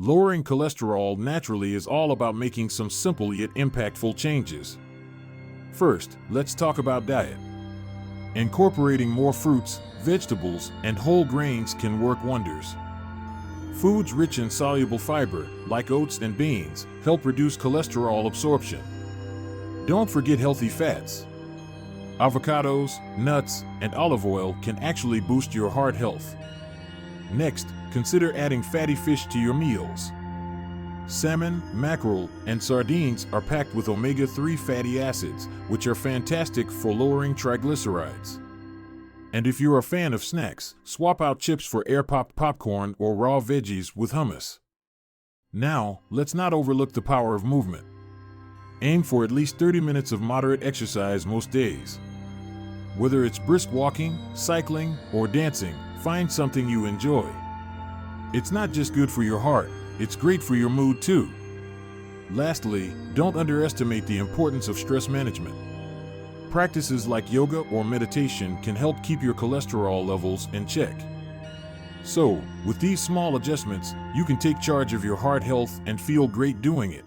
Lowering cholesterol naturally is all about making some simple yet impactful changes. First, let's talk about diet. Incorporating more fruits, vegetables, and whole grains can work wonders. Foods rich in soluble fiber, like oats and beans, help reduce cholesterol absorption. Don't forget healthy fats. Avocados, nuts, and olive oil can actually boost your heart health. Next, consider adding fatty fish to your meals. Salmon, mackerel, and sardines are packed with omega-3 fatty acids, which are fantastic for lowering triglycerides. And if you're a fan of snacks, swap out chips for air-popped popcorn or raw veggies with hummus. Now, let's not overlook the power of movement. Aim for at least 30 minutes of moderate exercise most days. Whether it's brisk walking, cycling, or dancing, find something you enjoy. It's not just good for your heart, it's great for your mood too. Lastly, don't underestimate the importance of stress management. Practices like yoga or meditation can help keep your cholesterol levels in check. So, with these small adjustments, you can take charge of your heart health and feel great doing it.